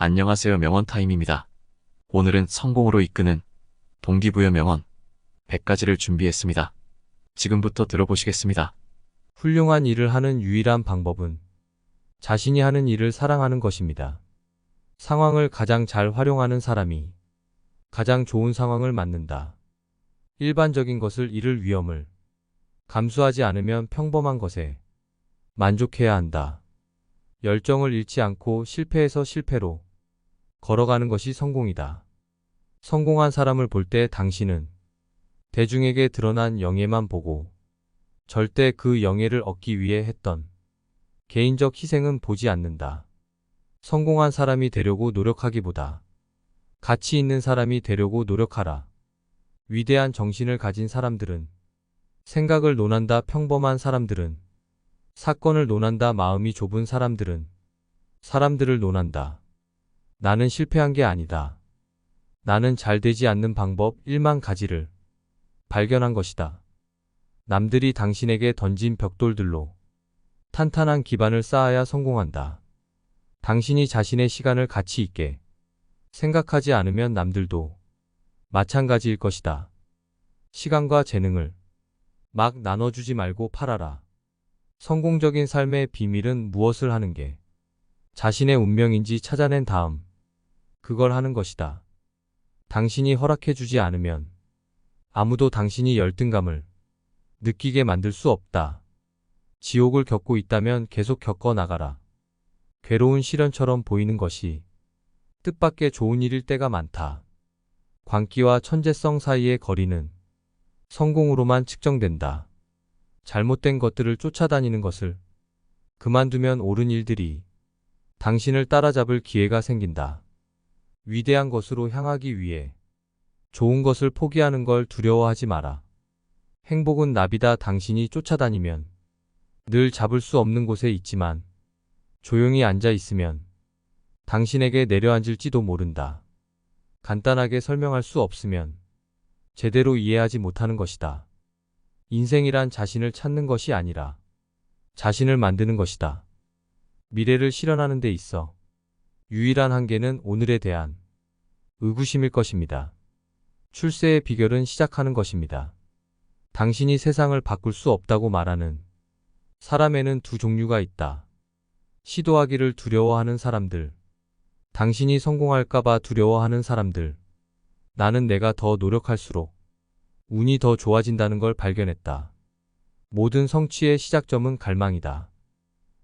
안녕하세요. 명언 타임입니다. 오늘은 성공으로 이끄는 동기부여 명언 100가지를 준비했습니다. 지금부터 들어보시겠습니다. 훌륭한 일을 하는 유일한 방법은 자신이 하는 일을 사랑하는 것입니다. 상황을 가장 잘 활용하는 사람이 가장 좋은 상황을 만든다. 일반적인 것을 잃을 위험을 감수하지 않으면 평범한 것에 만족해야 한다. 열정을 잃지 않고 실패에서 실패로 걸어가는 것이 성공이다. 성공한 사람을 볼 때 당신은 대중에게 드러난 영예만 보고 절대 그 영예를 얻기 위해 했던 개인적 희생은 보지 않는다. 성공한 사람이 되려고 노력하기보다 가치 있는 사람이 되려고 노력하라. 위대한 정신을 가진 사람들은 생각을 논한다. 평범한 사람들은 사건을 논한다. 마음이 좁은 사람들은 사람들을 논한다. 나는 실패한 게 아니다. 나는 잘 되지 않는 방법 1만 가지를 발견한 것이다. 남들이 당신에게 던진 벽돌들로 탄탄한 기반을 쌓아야 성공한다. 당신이 자신의 시간을 가치 있게 생각하지 않으면 남들도 마찬가지일 것이다. 시간과 재능을 막 나눠주지 말고 팔아라. 성공적인 삶의 비밀은 무엇을 하는 게 자신의 운명인지 찾아낸 다음 그걸 하는 것이다. 당신이 허락해주지 않으면 아무도 당신이 열등감을 느끼게 만들 수 없다. 지옥을 겪고 있다면 계속 겪어 나가라. 괴로운 시련처럼 보이는 것이 뜻밖의 좋은 일일 때가 많다. 광기와 천재성 사이의 거리는 성공으로만 측정된다. 잘못된 것들을 쫓아다니는 것을 그만두면 옳은 일들이 당신을 따라잡을 기회가 생긴다. 위대한 것으로 향하기 위해 좋은 것을 포기하는 걸 두려워하지 마라. 행복은 나비다. 당신이 쫓아다니면 늘 잡을 수 없는 곳에 있지만 조용히 앉아 있으면 당신에게 내려앉을지도 모른다. 간단하게 설명할 수 없으면 제대로 이해하지 못하는 것이다. 인생이란 자신을 찾는 것이 아니라 자신을 만드는 것이다. 미래를 실현하는 데 있어 유일한 한계는 오늘에 대한 의구심일 것입니다. 출세의 비결은 시작하는 것입니다. 당신이 세상을 바꿀 수 없다고 말하는 사람에는 두 종류가 있다. 시도하기를 두려워하는 사람들. 당신이 성공할까봐 두려워하는 사람들. 나는 내가 더 노력할수록 운이 더 좋아진다는 걸 발견했다. 모든 성취의 시작점은 갈망이다.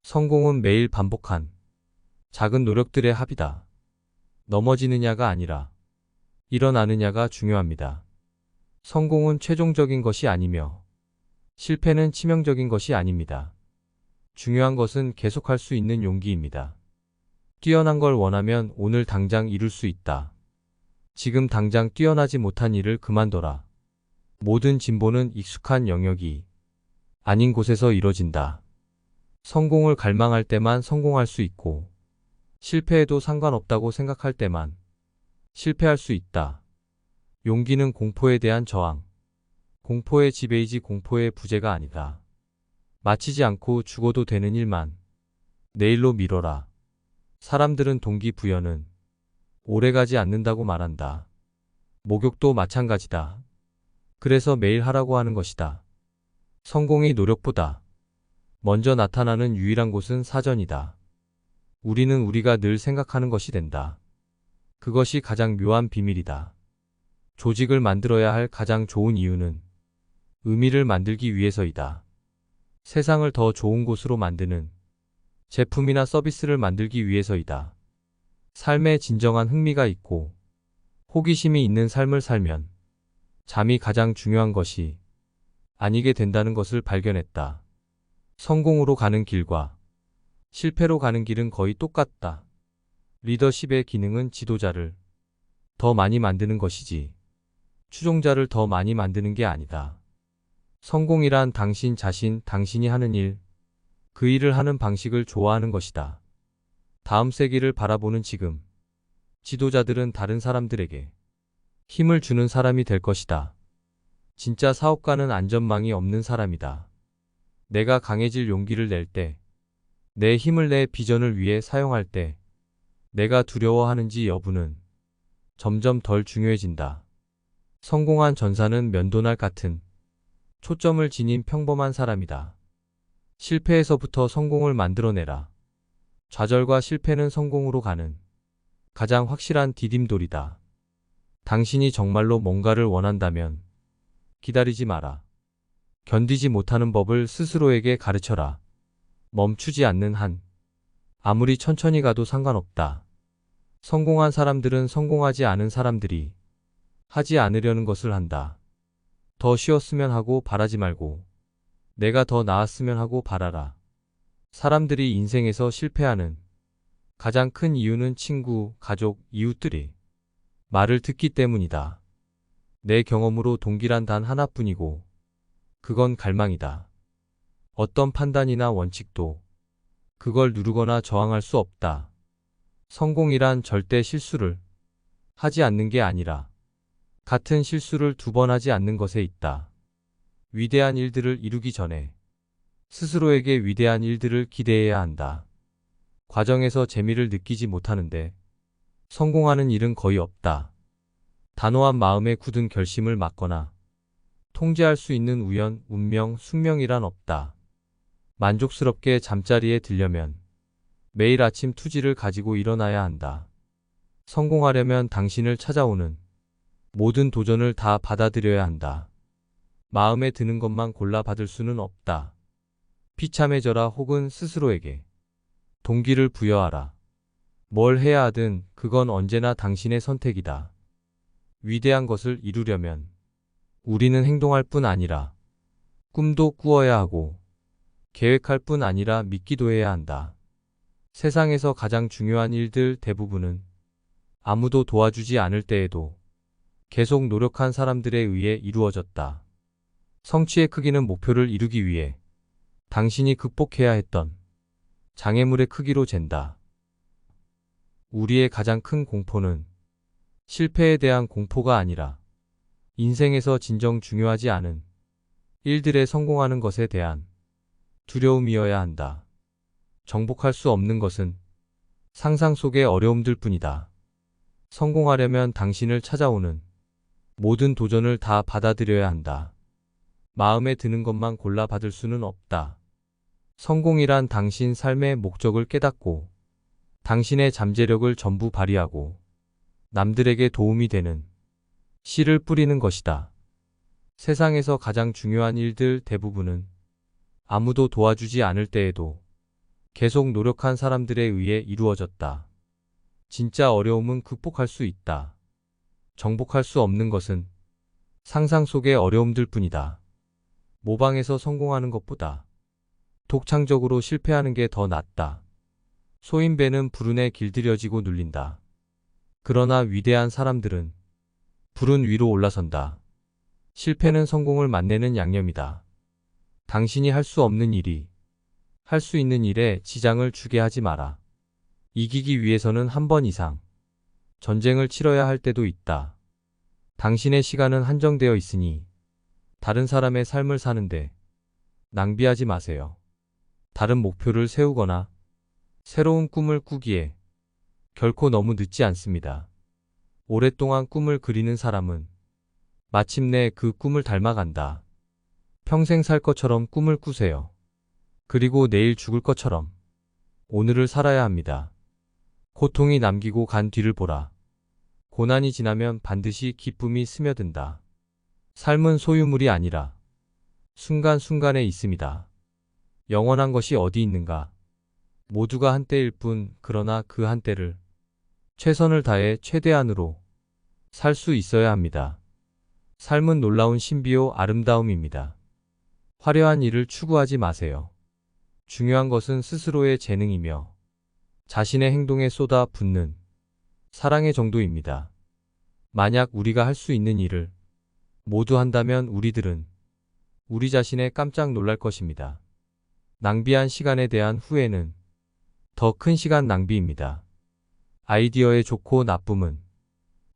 성공은 매일 반복한 작은 노력들의 합이다. 넘어지느냐가 아니라 일어나느냐가 중요합니다. 성공은 최종적인 것이 아니며 실패는 치명적인 것이 아닙니다. 중요한 것은 계속할 수 있는 용기입니다. 뛰어난 걸 원하면 오늘 당장 이룰 수 있다. 지금 당장 뛰어나지 못한 일을 그만둬라. 모든 진보는 익숙한 영역이 아닌 곳에서 이뤄진다. 성공을 갈망할 때만 성공할 수 있고 실패해도 상관없다고 생각할 때만 실패할 수 있다. 용기는 공포에 대한 저항. 공포의 지배이지 공포의 부재가 아니다. 마치지 않고 죽어도 되는 일만 내일로 미뤄라. 사람들은 동기부여는 오래가지 않는다고 말한다. 목욕도 마찬가지다. 그래서 매일 하라고 하는 것이다. 성공이 노력보다 먼저 나타나는 유일한 곳은 사전이다. 우리는 우리가 늘 생각하는 것이 된다. 그것이 가장 묘한 비밀이다. 조직을 만들어야 할 가장 좋은 이유는 의미를 만들기 위해서이다. 세상을 더 좋은 곳으로 만드는 제품이나 서비스를 만들기 위해서이다. 삶에 진정한 흥미가 있고 호기심이 있는 삶을 살면 잠이 가장 중요한 것이 아니게 된다는 것을 발견했다. 성공으로 가는 길과 실패로 가는 길은 거의 똑같다. 리더십의 기능은 지도자를 더 많이 만드는 것이지 추종자를 더 많이 만드는 게 아니다. 성공이란 당신 자신, 당신이 하는 일, 그 일을 하는 방식을 좋아하는 것이다. 다음 세기를 바라보는 지금, 지도자들은 다른 사람들에게 힘을 주는 사람이 될 것이다. 진짜 사업가는 안전망이 없는 사람이다. 내가 강해질 용기를 낼 때, 내 힘을 내 비전을 위해 사용할 때, 내가 두려워하는지 여부는 점점 덜 중요해진다. 성공한 전사는 면도날 같은 초점을 지닌 평범한 사람이다. 실패에서부터 성공을 만들어내라. 좌절과 실패는 성공으로 가는 가장 확실한 디딤돌이다. 당신이 정말로 뭔가를 원한다면 기다리지 마라. 견디지 못하는 법을 스스로에게 가르쳐라. 멈추지 않는 한 아무리 천천히 가도 상관없다. 성공한 사람들은 성공하지 않은 사람들이 하지 않으려는 것을 한다. 더 쉬웠으면 하고 바라지 말고 내가 더 나았으면 하고 바라라. 사람들이 인생에서 실패하는 가장 큰 이유는 친구, 가족, 이웃들이 말을 듣기 때문이다. 내 경험으로 동기란 단 하나뿐이고 그건 갈망이다. 어떤 판단이나 원칙도 그걸 누르거나 저항할 수 없다. 성공이란 절대 실수를 하지 않는 게 아니라 같은 실수를 2번 하지 않는 것에 있다. 위대한 일들을 이루기 전에 스스로에게 위대한 일들을 기대해야 한다. 과정에서 재미를 느끼지 못하는데 성공하는 일은 거의 없다. 단호한 마음에 굳은 결심을 막거나 통제할 수 있는 우연, 운명, 숙명이란 없다. 만족스럽게 잠자리에 들려면 매일 아침 투지를 가지고 일어나야 한다. 성공하려면 당신을 찾아오는 모든 도전을 다 받아들여야 한다. 마음에 드는 것만 골라 받을 수는 없다. 비참해져라 혹은 스스로에게 동기를 부여하라. 뭘 해야 하든 그건 언제나 당신의 선택이다. 위대한 것을 이루려면 우리는 행동할 뿐 아니라 꿈도 꾸어야 하고 계획할 뿐 아니라 믿기도 해야 한다. 세상에서 가장 중요한 일들 대부분은 아무도 도와주지 않을 때에도 계속 노력한 사람들에 의해 이루어졌다. 성취의 크기는 목표를 이루기 위해 당신이 극복해야 했던 장애물의 크기로 잰다. 우리의 가장 큰 공포는 실패에 대한 공포가 아니라 인생에서 진정 중요하지 않은 일들에 성공하는 것에 대한 두려움이어야 한다. 정복할 수 없는 것은 상상 속의 어려움들 뿐이다. 성공하려면 당신을 찾아오는 모든 도전을 다 받아들여야 한다. 마음에 드는 것만 골라 받을 수는 없다. 성공이란 당신 삶의 목적을 깨닫고 당신의 잠재력을 전부 발휘하고 남들에게 도움이 되는 씨를 뿌리는 것이다. 세상에서 가장 중요한 일들 대부분은 아무도 도와주지 않을 때에도 계속 노력한 사람들에 의해 이루어졌다. 진짜 어려움은 극복할 수 있다. 정복할 수 없는 것은 상상 속의 어려움들 뿐이다. 모방해서 성공하는 것보다 독창적으로 실패하는 게 더 낫다. 소인배는 불운에 길들여지고 눌린다. 그러나 위대한 사람들은 불운 위로 올라선다. 실패는 성공을 맛내는 양념이다. 당신이 할 수 없는 일이 할 수 있는 일에 지장을 주게 하지 마라. 이기기 위해서는 한 번 이상 전쟁을 치러야 할 때도 있다. 당신의 시간은 한정되어 있으니 다른 사람의 삶을 사는데 낭비하지 마세요. 다른 목표를 세우거나 새로운 꿈을 꾸기에 결코 너무 늦지 않습니다. 오랫동안 꿈을 그리는 사람은 마침내 그 꿈을 닮아간다. 평생 살 것처럼 꿈을 꾸세요. 그리고 내일 죽을 것처럼 오늘을 살아야 합니다. 고통이 남기고 간 뒤를 보라. 고난이 지나면 반드시 기쁨이 스며든다. 삶은 소유물이 아니라 순간순간에 있습니다. 영원한 것이 어디 있는가? 모두가 한때일 뿐, 그러나 그 한때를 최선을 다해 최대한으로 살 수 있어야 합니다. 삶은 놀라운 신비요 아름다움입니다. 화려한 일을 추구하지 마세요. 중요한 것은 스스로의 재능이며 자신의 행동에 쏟아 붓는 사랑의 정도입니다. 만약 우리가 할 수 있는 일을 모두 한다면 우리들은 우리 자신에 깜짝 놀랄 것입니다. 낭비한 시간에 대한 후회는 더 큰 시간 낭비입니다. 아이디어의 좋고 나쁨은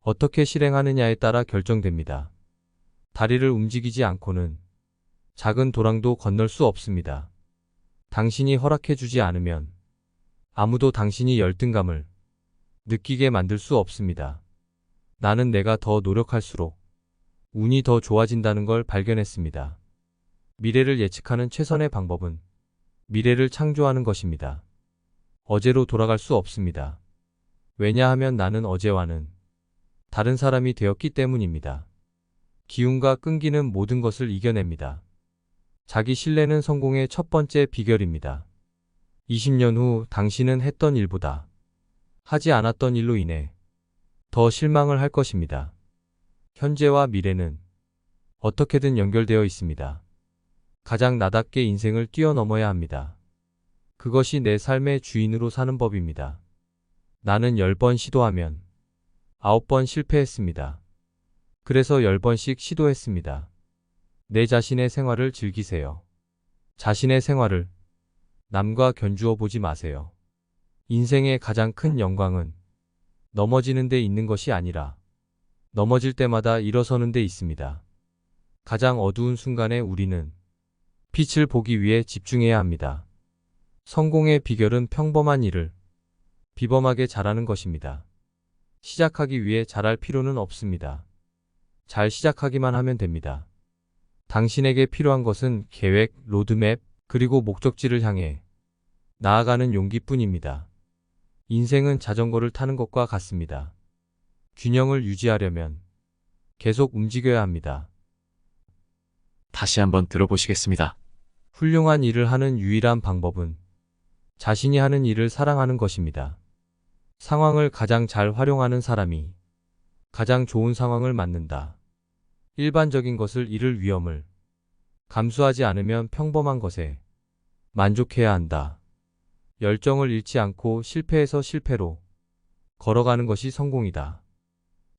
어떻게 실행하느냐에 따라 결정됩니다. 다리를 움직이지 않고는 작은 도랑도 건널 수 없습니다. 당신이 허락해주지 않으면 아무도 당신이 열등감을 느끼게 만들 수 없습니다. 나는 내가 더 노력할수록 운이 더 좋아진다는 걸 발견했습니다. 미래를 예측하는 최선의 방법은 미래를 창조하는 것입니다. 어제로 돌아갈 수 없습니다. 왜냐하면 나는 어제와는 다른 사람이 되었기 때문입니다. 기운과 끈기는 모든 것을 이겨냅니다. 자기 신뢰는 성공의 첫 번째 비결입니다. 20년 후 당신은 했던 일보다 하지 않았던 일로 인해 더 실망을 할 것입니다. 현재와 미래는 어떻게든 연결되어 있습니다. 가장 나답게 인생을 뛰어넘어야 합니다. 그것이 내 삶의 주인으로 사는 법입니다. 나는 10번 시도하면 9번 실패했습니다. 그래서 10번씩 시도했습니다. 내 자신의 생활을 즐기세요. 자신의 생활을 남과 견주어 보지 마세요. 인생의 가장 큰 영광은 넘어지는 데 있는 것이 아니라 넘어질 때마다 일어서는 데 있습니다. 가장 어두운 순간에 우리는 빛을 보기 위해 집중해야 합니다. 성공의 비결은 평범한 일을 비범하게 잘하는 것입니다. 시작하기 위해 잘할 필요는 없습니다. 잘 시작하기만 하면 됩니다. 당신에게 필요한 것은 계획, 로드맵, 그리고 목적지를 향해 나아가는 용기뿐입니다. 인생은 자전거를 타는 것과 같습니다. 균형을 유지하려면 계속 움직여야 합니다. 다시 한번 들어보시겠습니다. 훌륭한 일을 하는 유일한 방법은 자신이 하는 일을 사랑하는 것입니다. 상황을 가장 잘 활용하는 사람이 가장 좋은 상황을 만든다. 일반적인 것을 잃을 위험을 감수하지 않으면 평범한 것에 만족해야 한다. 열정을 잃지 않고 실패에서 실패로 걸어가는 것이 성공이다.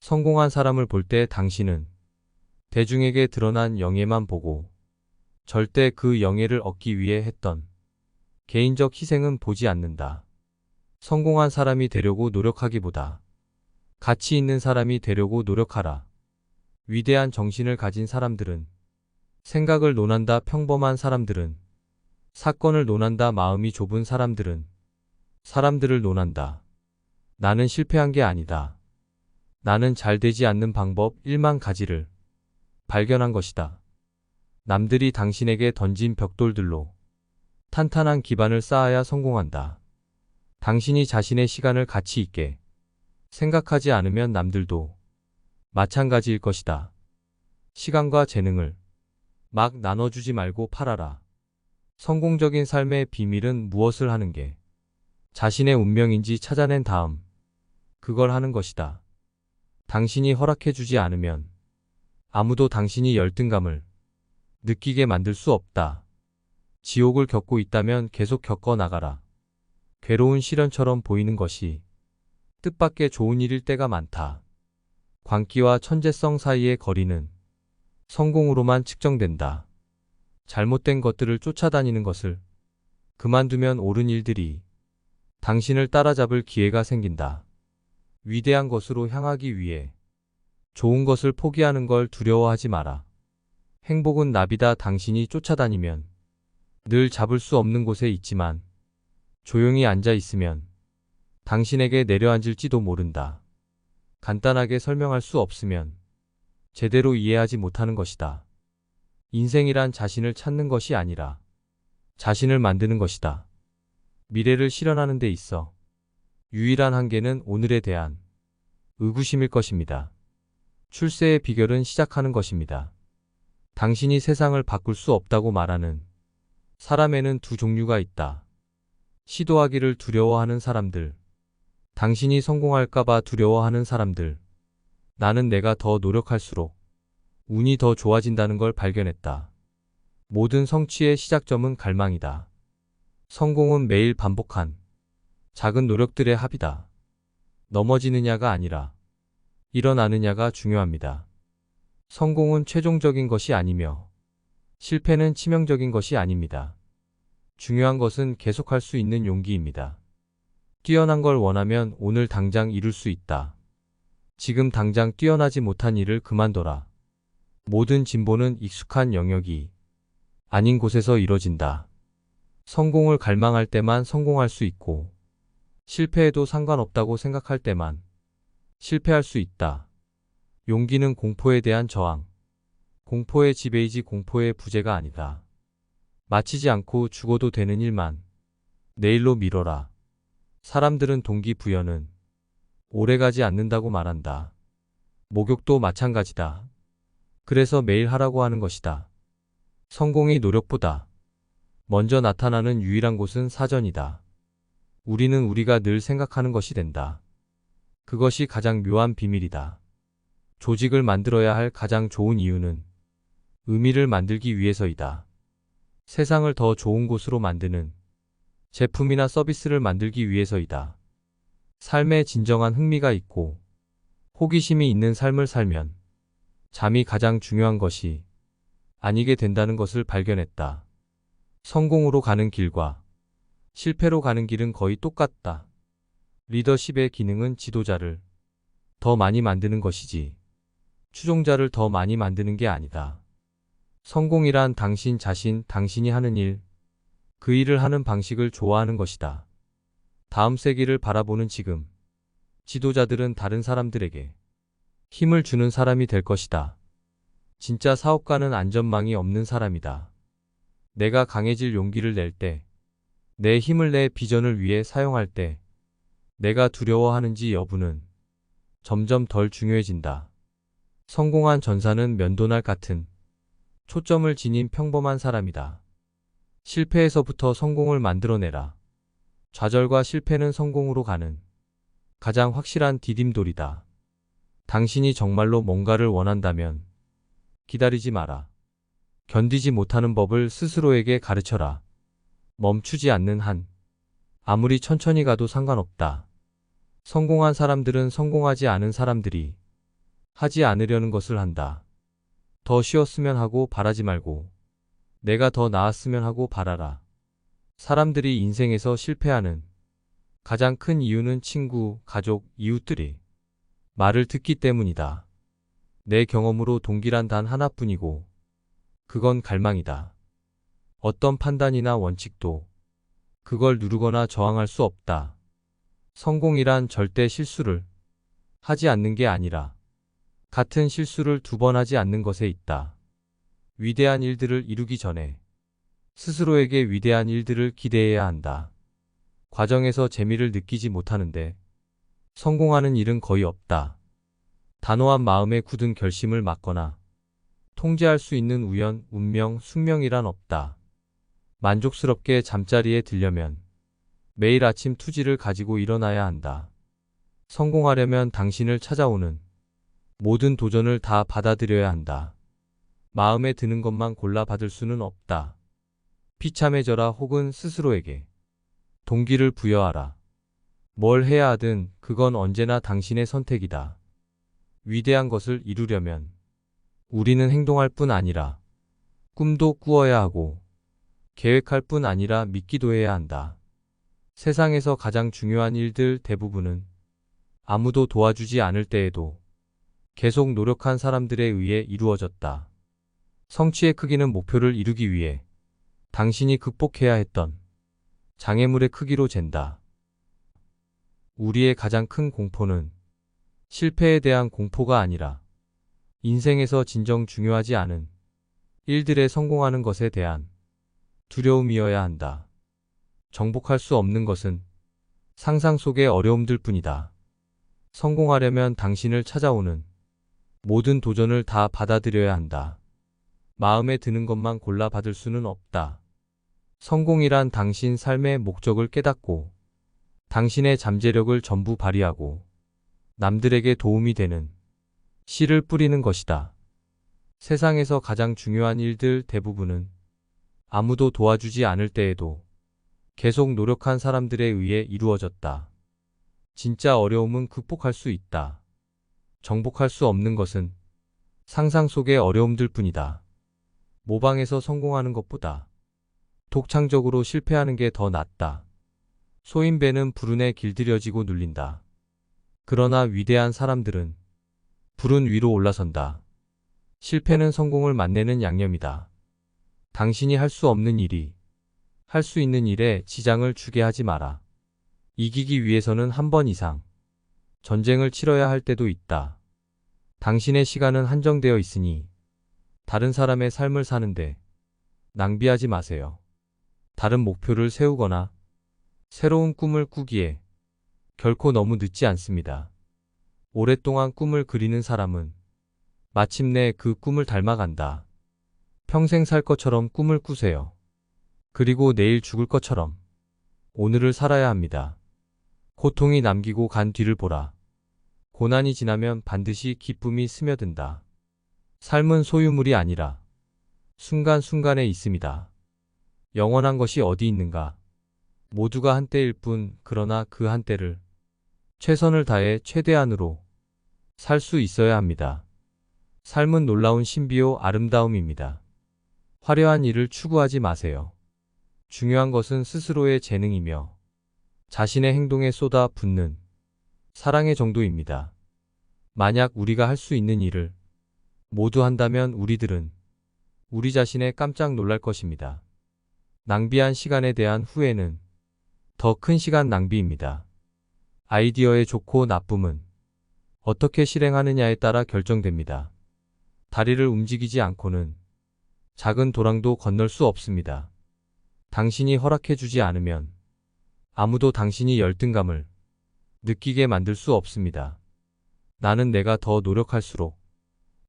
성공한 사람을 볼 때 당신은 대중에게 드러난 영예만 보고 절대 그 영예를 얻기 위해 했던 개인적 희생은 보지 않는다. 성공한 사람이 되려고 노력하기보다 가치 있는 사람이 되려고 노력하라. 위대한 정신을 가진 사람들은 생각을 논한다. 평범한 사람들은 사건을 논한다. 마음이 좁은 사람들은 사람들을 논한다. 나는 실패한 게 아니다. 나는 잘 되지 않는 방법 1만 가지를 발견한 것이다. 남들이 당신에게 던진 벽돌들로 탄탄한 기반을 쌓아야 성공한다. 당신이 자신의 시간을 가치 있게 생각하지 않으면 남들도 마찬가지일 것이다. 시간과 재능을 막 나눠주지 말고 팔아라. 성공적인 삶의 비밀은 무엇을 하는 게 자신의 운명인지 찾아낸 다음 그걸 하는 것이다. 당신이 허락해주지 않으면 아무도 당신이 열등감을 느끼게 만들 수 없다. 지옥을 겪고 있다면 계속 겪어 나가라. 괴로운 시련처럼 보이는 것이 뜻밖의 좋은 일일 때가 많다. 광기와 천재성 사이의 거리는 성공으로만 측정된다. 잘못된 것들을 쫓아다니는 것을 그만두면 옳은 일들이 당신을 따라잡을 기회가 생긴다. 위대한 것으로 향하기 위해 좋은 것을 포기하는 걸 두려워하지 마라. 행복은 나비다. 당신이 쫓아다니면 늘 잡을 수 없는 곳에 있지만 조용히 앉아 있으면 당신에게 내려앉을지도 모른다. 간단하게 설명할 수 없으면 제대로 이해하지 못하는 것이다. 인생이란 자신을 찾는 것이 아니라 자신을 만드는 것이다. 미래를 실현하는 데 있어 유일한 한계는 오늘에 대한 의구심일 것입니다. 출세의 비결은 시작하는 것입니다. 당신이 세상을 바꿀 수 없다고 말하는 사람에는 두 종류가 있다. 시도하기를 두려워하는 사람들. 당신이 성공할까봐 두려워하는 사람들. 나는 내가 더 노력할수록 운이 더 좋아진다는 걸 발견했다. 모든 성취의 시작점은 갈망이다. 성공은 매일 반복한 작은 노력들의 합이다. 넘어지느냐가 아니라 일어나느냐가 중요합니다. 성공은 최종적인 것이 아니며 실패는 치명적인 것이 아닙니다. 중요한 것은 계속할 수 있는 용기입니다. 뛰어난 걸 원하면 오늘 당장 이룰 수 있다. 지금 당장 뛰어나지 못한 일을 그만둬라. 모든 진보는 익숙한 영역이 아닌 곳에서 이뤄진다. 성공을 갈망할 때만 성공할 수 있고 실패해도 상관없다고 생각할 때만 실패할 수 있다. 용기는 공포에 대한 저항. 공포의 지배이지 공포의 부재가 아니다. 마치지 않고 죽어도 되는 일만 내일로 미뤄라. 사람들은 동기부여는 오래가지 않는다고 말한다. 목욕도 마찬가지다. 그래서 매일 하라고 하는 것이다. 성공이 노력보다 먼저 나타나는 유일한 곳은 사전이다. 우리는 우리가 늘 생각하는 것이 된다. 그것이 가장 묘한 비밀이다. 조직을 만들어야 할 가장 좋은 이유는 의미를 만들기 위해서이다. 세상을 더 좋은 곳으로 만드는 제품이나 서비스를 만들기 위해서이다. 삶에 진정한 흥미가 있고 호기심이 있는 삶을 살면 잠이 가장 중요한 것이 아니게 된다는 것을 발견했다. 성공으로 가는 길과 실패로 가는 길은 거의 똑같다. 리더십의 기능은 지도자를 더 많이 만드는 것이지 추종자를 더 많이 만드는 게 아니다. 성공이란 당신 자신, 당신이 하는 일, 그 일을 하는 방식을 좋아하는 것이다. 다음 세기를 바라보는 지금, 지도자들은 다른 사람들에게 힘을 주는 사람이 될 것이다. 진짜 사업가는 안전망이 없는 사람이다. 내가 강해질 용기를 낼 때, 내 힘을 내 비전을 위해 사용할 때, 내가 두려워하는지 여부는 점점 덜 중요해진다. 성공한 전사는 면도날 같은 초점을 지닌 평범한 사람이다. 실패에서부터 성공을 만들어내라. 좌절과 실패는 성공으로 가는 가장 확실한 디딤돌이다. 당신이 정말로 뭔가를 원한다면 기다리지 마라. 견디지 못하는 법을 스스로에게 가르쳐라. 멈추지 않는 한 아무리 천천히 가도 상관없다. 성공한 사람들은 성공하지 않은 사람들이 하지 않으려는 것을 한다. 더 쉬었으면 하고 바라지 말고 내가 더 나았으면 하고 바라라. 사람들이 인생에서 실패하는 가장 큰 이유는 친구, 가족, 이웃들이 말을 듣기 때문이다. 내 경험으로 동기란 단 하나뿐이고 그건 갈망이다. 어떤 판단이나 원칙도 그걸 누르거나 저항할 수 없다. 성공이란 절대 실수를 하지 않는 게 아니라 같은 실수를 2번 하지 않는 것에 있다. 위대한 일들을 이루기 전에 스스로에게 위대한 일들을 기대해야 한다. 과정에서 재미를 느끼지 못하는데 성공하는 일은 거의 없다. 단호한 마음에 굳은 결심을 막거나 통제할 수 있는 우연, 운명, 숙명이란 없다. 만족스럽게 잠자리에 들려면 매일 아침 투지를 가지고 일어나야 한다. 성공하려면 당신을 찾아오는 모든 도전을 다 받아들여야 한다. 마음에 드는 것만 골라 받을 수는 없다. 비참해져라 혹은 스스로에게 동기를 부여하라. 뭘 해야 하든 그건 언제나 당신의 선택이다. 위대한 것을 이루려면 우리는 행동할 뿐 아니라 꿈도 꾸어야 하고 계획할 뿐 아니라 믿기도 해야 한다. 세상에서 가장 중요한 일들 대부분은 아무도 도와주지 않을 때에도 계속 노력한 사람들에 의해 이루어졌다. 성취의 크기는 목표를 이루기 위해 당신이 극복해야 했던 장애물의 크기로 잰다. 우리의 가장 큰 공포는 실패에 대한 공포가 아니라 인생에서 진정 중요하지 않은 일들에 성공하는 것에 대한 두려움이어야 한다. 정복할 수 없는 것은 상상 속의 어려움들 뿐이다. 성공하려면 당신을 찾아오는 모든 도전을 다 받아들여야 한다. 마음에 드는 것만 골라 받을 수는 없다. 성공이란 당신 삶의 목적을 깨닫고 당신의 잠재력을 전부 발휘하고 남들에게 도움이 되는 씨를 뿌리는 것이다. 세상에서 가장 중요한 일들 대부분은 아무도 도와주지 않을 때에도 계속 노력한 사람들에 의해 이루어졌다. 진짜 어려움은 극복할 수 있다. 정복할 수 없는 것은 상상 속의 어려움들 뿐이다. 모방해서 성공하는 것보다 독창적으로 실패하는 게 더 낫다. 소인배는 불운에 길들여지고 눌린다. 그러나 위대한 사람들은 불운 위로 올라선다. 실패는 성공을 맛내는 양념이다. 당신이 할 수 없는 일이 할 수 있는 일에 지장을 주게 하지 마라. 이기기 위해서는 한 번 이상 전쟁을 치러야 할 때도 있다. 당신의 시간은 한정되어 있으니 다른 사람의 삶을 사는데 낭비하지 마세요. 다른 목표를 세우거나 새로운 꿈을 꾸기에 결코 너무 늦지 않습니다. 오랫동안 꿈을 그리는 사람은 마침내 그 꿈을 닮아간다. 평생 살 것처럼 꿈을 꾸세요. 그리고 내일 죽을 것처럼 오늘을 살아야 합니다. 고통이 남기고 간 뒤를 보라. 고난이 지나면 반드시 기쁨이 스며든다. 삶은 소유물이 아니라 순간순간에 있습니다. 영원한 것이 어디 있는가? 모두가 한때일 뿐, 그러나 그 한때를 최선을 다해 최대한으로 살 수 있어야 합니다. 삶은 놀라운 신비요 아름다움입니다. 화려한 일을 추구하지 마세요. 중요한 것은 스스로의 재능이며 자신의 행동에 쏟아 붓는 사랑의 정도입니다. 만약 우리가 할 수 있는 일을 모두 한다면 우리들은 우리 자신에 깜짝 놀랄 것입니다. 낭비한 시간에 대한 후회는 더 큰 시간 낭비입니다. 아이디어의 좋고 나쁨은 어떻게 실행하느냐에 따라 결정됩니다. 다리를 움직이지 않고는 작은 도랑도 건널 수 없습니다. 당신이 허락해주지 않으면 아무도 당신이 열등감을 느끼게 만들 수 없습니다. 나는 내가 더 노력할수록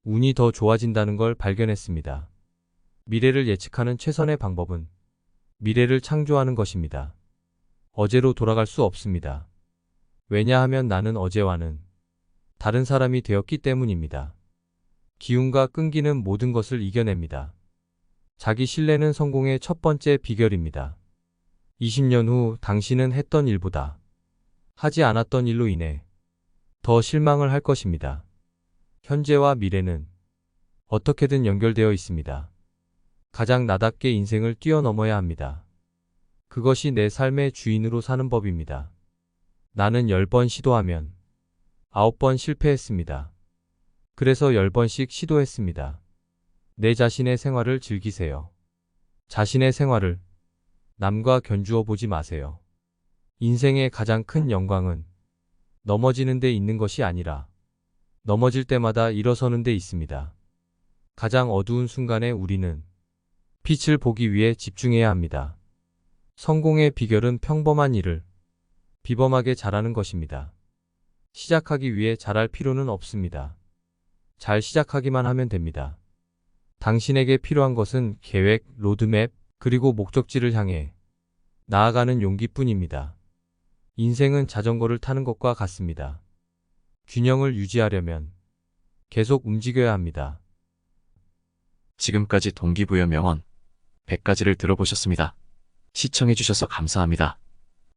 운이 더 좋아진다는 걸 발견했습니다. 미래를 예측하는 최선의 방법은 미래를 창조하는 것입니다. 어제로 돌아갈 수 없습니다. 왜냐하면 나는 어제와는 다른 사람이 되었기 때문입니다. 기운과 끈기는 모든 것을 이겨냅니다. 자기 신뢰는 성공의 첫 번째 비결입니다. 20년 후 당신은 했던 일보다 하지 않았던 일로 인해 더 실망을 할 것입니다. 현재와 미래는 어떻게든 연결되어 있습니다. 가장 나답게 인생을 뛰어넘어야 합니다. 그것이 내 삶의 주인으로 사는 법입니다. 나는 10번 시도하면 9번 실패했습니다. 그래서 10번씩 시도했습니다. 내 자신의 생활을 즐기세요. 자신의 생활을 남과 견주어 보지 마세요. 인생의 가장 큰 영광은 넘어지는 데 있는 것이 아니라 넘어질 때마다 일어서는 데 있습니다. 가장 어두운 순간에 우리는 빛을 보기 위해 집중해야 합니다. 성공의 비결은 평범한 일을 비범하게 잘하는 것입니다. 시작하기 위해 잘할 필요는 없습니다. 잘 시작하기만 하면 됩니다. 당신에게 필요한 것은 계획, 로드맵, 그리고 목적지를 향해 나아가는 용기뿐입니다. 인생은 자전거를 타는 것과 같습니다. 균형을 유지하려면 계속 움직여야 합니다. 지금까지 동기부여 명언 100가지를 들어보셨습니다. 시청해주셔서 감사합니다.